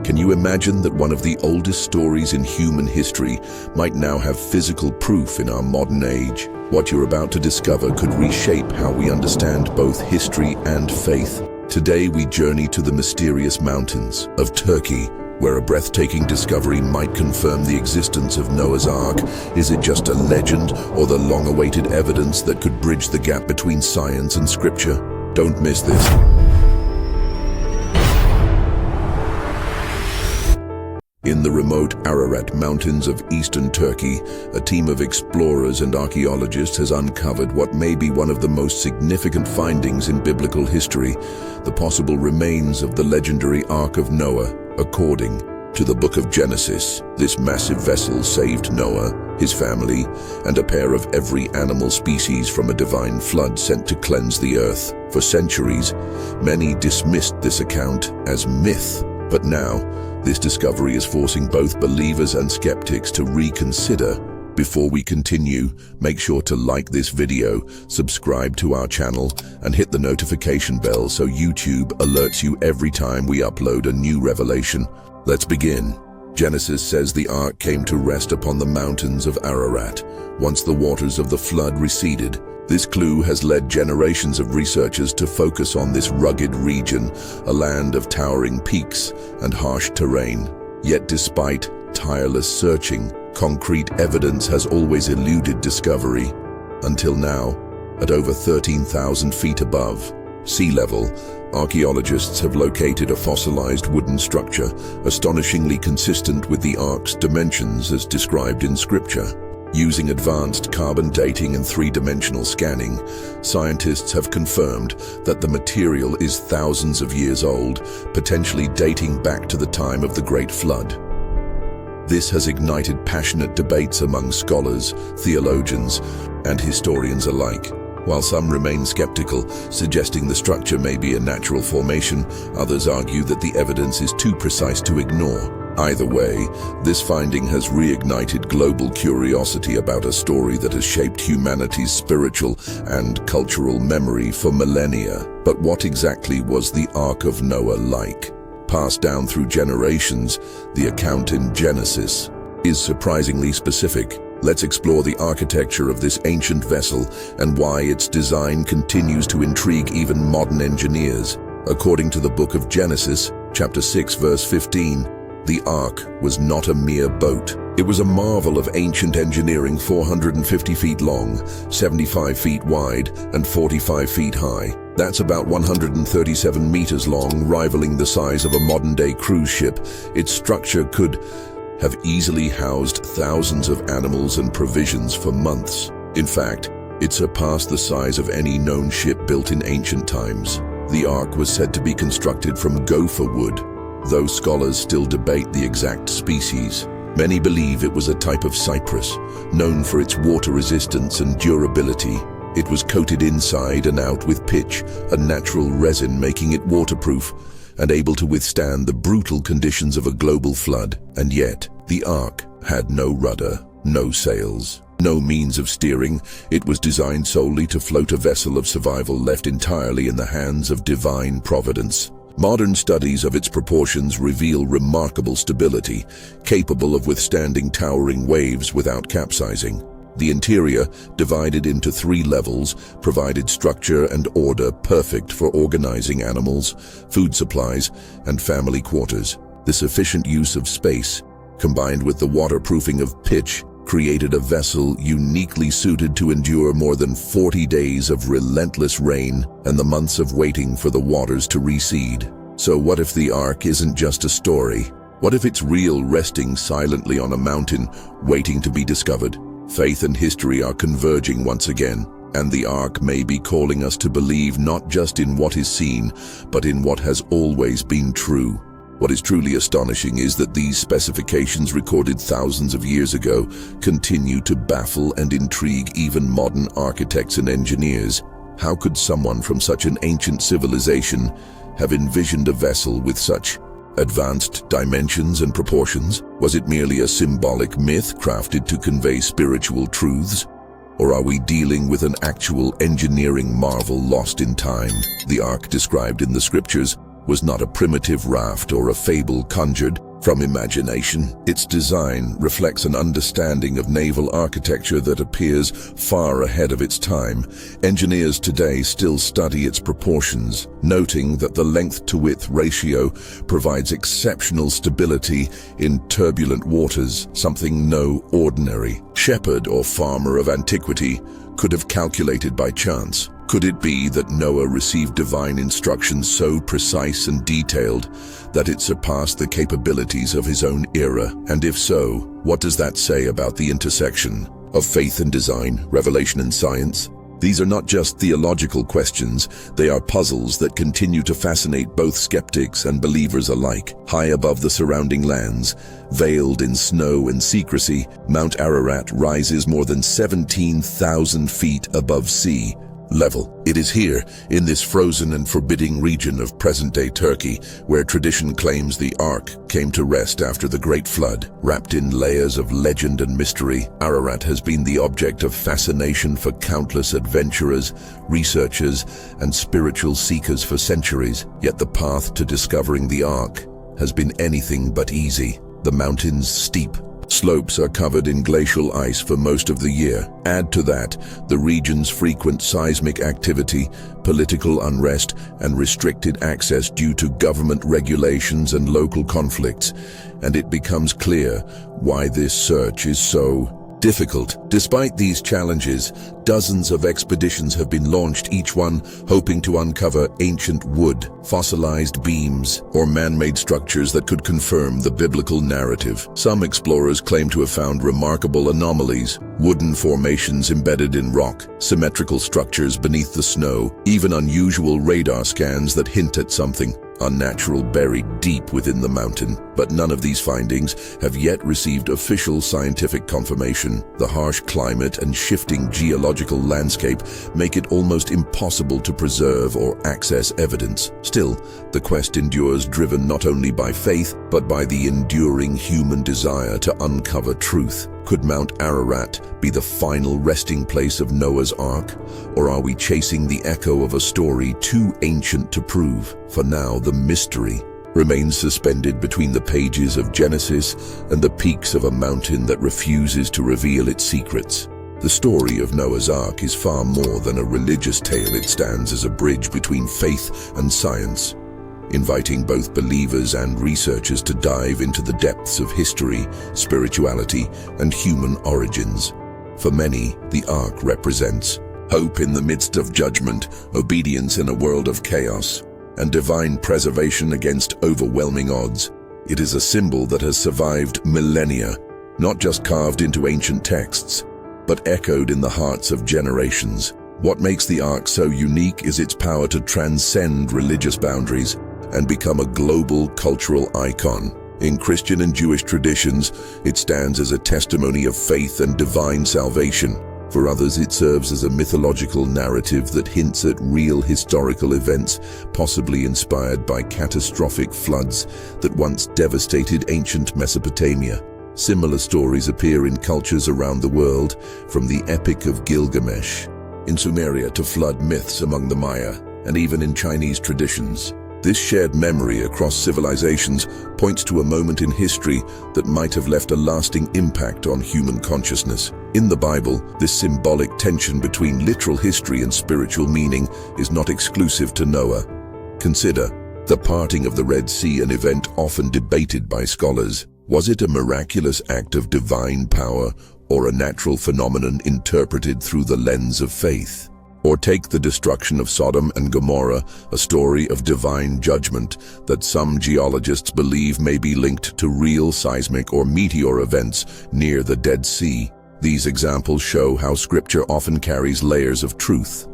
Can you imagine that one of the oldest stories in human history might now have physical proof in our modern age? What you're about to discover could reshape how we understand both history and faith. Today we journey to the mysterious mountains of Turkey, where a breathtaking discovery might confirm the existence of Noah's Ark. Is it just a legend or the long-awaited evidence that could bridge the gap between science and scripture? Don't miss this. In the remote Ararat Mountains of eastern Turkey, a team of explorers and archaeologists has uncovered what may be one of the most significant findings in biblical history, the possible remains of the legendary Ark of Noah. According to the Book of Genesis, this massive vessel saved Noah, his family, and a pair of every animal species from a divine flood sent to cleanse the earth. For centuries, many dismissed this account as myth, but now, this discovery is forcing both believers and skeptics to reconsider. Before we continue, make sure to like this video, subscribe to our channel, and hit the notification bell so YouTube alerts you every time we upload a new revelation. Let's begin. Genesis says the ark came to rest upon the mountains of Ararat, once the waters of the flood receded. This clue has led generations of researchers to focus on this rugged region, a land of towering peaks and harsh terrain. Yet despite tireless searching, concrete evidence has always eluded discovery. Until now, at over 13,000 feet above sea level, archaeologists have located a fossilized wooden structure, astonishingly consistent with the ark's dimensions as described in scripture. Using advanced carbon dating and three-dimensional scanning, scientists have confirmed that the material is thousands of years old, potentially dating back to the time of the Great Flood. This has ignited passionate debates among scholars, theologians, and historians alike. While some remain skeptical, suggesting the structure may be a natural formation, others argue that the evidence is too precise to ignore. Either way, this finding has reignited global curiosity about a story that has shaped humanity's spiritual and cultural memory for millennia. But what exactly was the Ark of Noah like? Passed down through generations, the account in Genesis is surprisingly specific. Let's explore the architecture of this ancient vessel and why its design continues to intrigue even modern engineers. According to the Book of Genesis, chapter 6, verse 15, the ark was not a mere boat. It was a marvel of ancient engineering, 450 feet long, 75 feet wide, and 45 feet high. That's about 137 meters long, rivaling the size of a modern-day cruise ship. Its structure could have easily housed thousands of animals and provisions for months. In fact, it surpassed the size of any known ship built in ancient times. The ark was said to be constructed from gopher wood, though scholars still debate the exact species. Many believe it was a type of cypress, known for its water resistance and durability. It was coated inside and out with pitch, a natural resin making it waterproof and able to withstand the brutal conditions of a global flood. And yet, the ark had no rudder, no sails, no means of steering. It was designed solely to float, a vessel of survival left entirely in the hands of divine providence. Modern studies of its proportions reveal remarkable stability, capable of withstanding towering waves without capsizing. The interior, divided into 3 levels, provided structure and order perfect for organizing animals, food supplies, and family quarters. This efficient use of space, combined with the waterproofing of pitch, created a vessel uniquely suited to endure more than 40 days of relentless rain and the months of waiting for the waters to recede. So what if the ark isn't just a story? What if it's real, resting silently on a mountain, waiting to be discovered? Faith and history are converging once again, and the ark may be calling us to believe not just in what is seen, but in what has always been true. What is truly astonishing is that these specifications, recorded thousands of years ago, continue to baffle and intrigue even modern architects and engineers. How could someone from such an ancient civilization have envisioned a vessel with such advanced dimensions and proportions? Was it merely a symbolic myth crafted to convey spiritual truths? Or are we dealing with an actual engineering marvel lost in time? The ark described in the scriptures was not a primitive raft or a fable conjured from imagination. Its design reflects an understanding of naval architecture that appears far ahead of its time. Engineers today still study its proportions, noting that the length-to-width ratio provides exceptional stability in turbulent waters, something no ordinary shepherd or farmer of antiquity could have calculated by chance. Could it be that Noah received divine instructions so precise and detailed that it surpassed the capabilities of his own era? And if so, what does that say about the intersection of faith and design, revelation and science? These are not just theological questions, they are puzzles that continue to fascinate both skeptics and believers alike. High above the surrounding lands, veiled in snow and secrecy, Mount Ararat rises more than 17,000 feet above sea level. It is here, in this frozen and forbidding region of present-day Turkey, where tradition claims the Ark came to rest after the Great Flood. Wrapped in layers of legend and mystery, Ararat has been the object of fascination for countless adventurers, researchers, and spiritual seekers for centuries. Yet the path to discovering the Ark has been anything but easy. The mountain's steep slopes are covered in glacial ice for most of the year. Add to that the region's frequent seismic activity, political unrest, and restricted access due to government regulations and local conflicts, and it becomes clear why this search is so difficult. Despite these challenges, dozens of expeditions have been launched, each one hoping to uncover ancient wood, fossilized beams, or man-made structures that could confirm the biblical narrative. Some explorers claim to have found remarkable anomalies, wooden formations embedded in rock, symmetrical structures beneath the snow, even unusual radar scans that hint at something unnatural buried deep within the mountain. But none of these findings have yet received official scientific confirmation. The harsh climate and shifting geological landscape make it almost impossible to preserve or access evidence. Still, the quest endures, driven not only by faith, but by the enduring human desire to uncover truth. Could Mount Ararat be the final resting place of Noah's Ark, or are we chasing the echo of a story too ancient to prove? For now, the mystery remains suspended between the pages of Genesis and the peaks of a mountain that refuses to reveal its secrets. The story of Noah's Ark is far more than a religious tale. It stands as a bridge between faith and science, inviting both believers and researchers to dive into the depths of history, spirituality, and human origins. For many, the Ark represents hope in the midst of judgment, obedience in a world of chaos, and divine preservation against overwhelming odds. It is a symbol that has survived millennia, not just carved into ancient texts, but echoed in the hearts of generations. What makes the Ark so unique is its power to transcend religious boundaries and become a global cultural icon. In Christian and Jewish traditions, it stands as a testimony of faith and divine salvation. For others, it serves as a mythological narrative that hints at real historical events, possibly inspired by catastrophic floods that once devastated ancient Mesopotamia. Similar stories appear in cultures around the world, from the Epic of Gilgamesh in Sumeria to flood myths among the Maya, and even in Chinese traditions. This shared memory across civilizations points to a moment in history that might have left a lasting impact on human consciousness. In the Bible, this symbolic tension between literal history and spiritual meaning is not exclusive to Noah. Consider the parting of the Red Sea, an event often debated by scholars. Was it a miraculous act of divine power or a natural phenomenon interpreted through the lens of faith? Or take the destruction of Sodom and Gomorrah, a story of divine judgment that some geologists believe may be linked to real seismic or meteor events near the Dead Sea. These examples show how Scripture often carries layers of truth: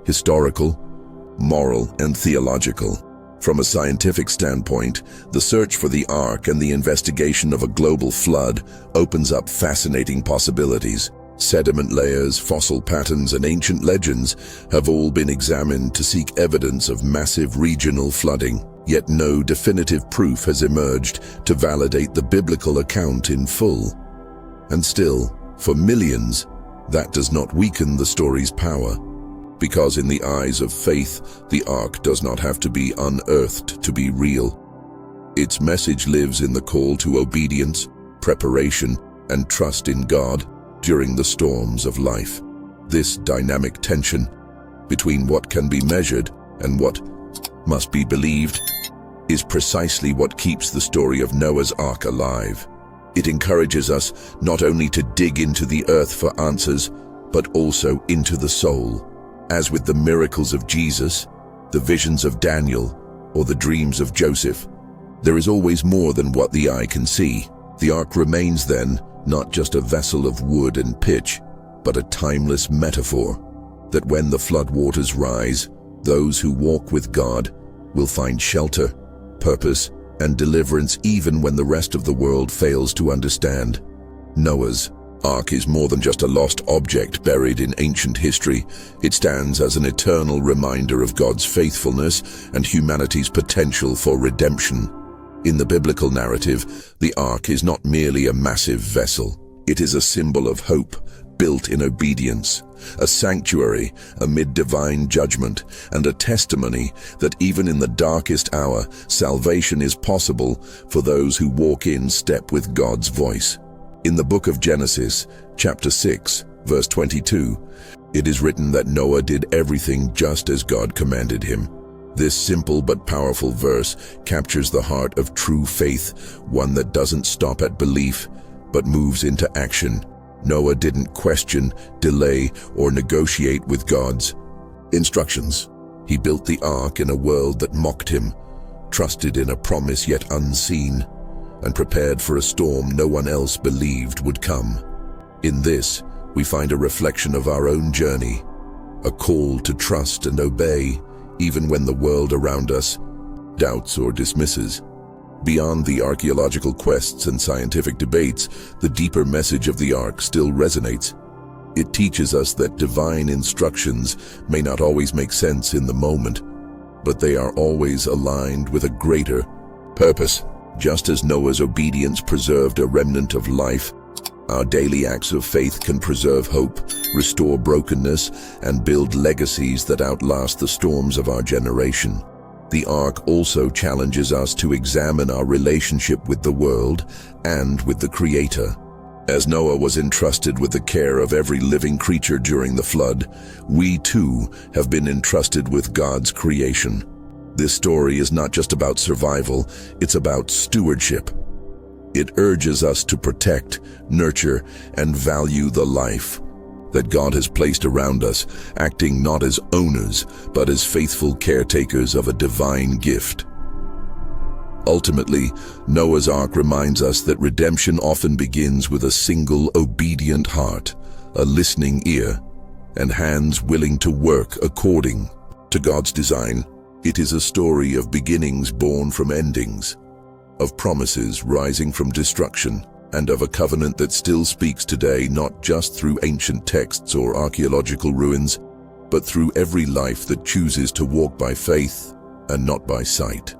historical, moral, and theological. From a scientific standpoint, the search for the Ark and the investigation of a global flood opens up fascinating possibilities. Sediment layers, fossil patterns, and ancient legends have all been examined to seek evidence of massive regional flooding. Yet no definitive proof has emerged to validate the biblical account in full. And still, for millions, that does not weaken the story's power. Because in the eyes of faith, the ark does not have to be unearthed to be real. Its message lives in the call to obedience, preparation, and trust in God during the storms of life. This dynamic tension between what can be measured and what must be believed is precisely what keeps the story of Noah's Ark alive. It encourages us not only to dig into the earth for answers, but also into the soul. As with the miracles of Jesus, the visions of Daniel, or the dreams of Joseph, there is always more than what the eye can see. The ark remains then not just a vessel of wood and pitch, but a timeless metaphor that when the flood waters rise, those who walk with God will find shelter, purpose, and deliverance even when the rest of the world fails to understand. Noah's Ark is more than just a lost object buried in ancient history. It stands as an eternal reminder of God's faithfulness and humanity's potential for redemption. In the biblical narrative, the Ark is not merely a massive vessel. It is a symbol of hope, built in obedience, a sanctuary amid divine judgment, and a testimony that even in the darkest hour, salvation is possible for those who walk in step with God's voice. In the book of Genesis, chapter 6, verse 22, it is written that Noah did everything just as God commanded him. This simple but powerful verse captures the heart of true faith, one that doesn't stop at belief, but moves into action. Noah didn't question, delay, or negotiate with God's instructions. He built the ark in a world that mocked him, trusted in a promise yet unseen, and prepared for a storm no one else believed would come. In this, we find a reflection of our own journey, a call to trust and obey, even when the world around us doubts or dismisses. Beyond the archaeological quests and scientific debates, the deeper message of the Ark still resonates. It teaches us that divine instructions may not always make sense in the moment, but they are always aligned with a greater purpose. Just as Noah's obedience preserved a remnant of life, our daily acts of faith can preserve hope, restore brokenness, and build legacies that outlast the storms of our generation. The Ark also challenges us to examine our relationship with the world and with the Creator. As Noah was entrusted with the care of every living creature during the flood, we too have been entrusted with God's creation. This story is not just about survival, it's about stewardship. It urges us to protect, nurture, and value the life that God has placed around us, acting not as owners, but as faithful caretakers of a divine gift. Ultimately, Noah's Ark reminds us that redemption often begins with a single obedient heart, a listening ear, and hands willing to work according to God's design. It is a story of beginnings born from endings, of promises rising from destruction, and of a covenant that still speaks today not just through ancient texts or archaeological ruins, but through every life that chooses to walk by faith and not by sight.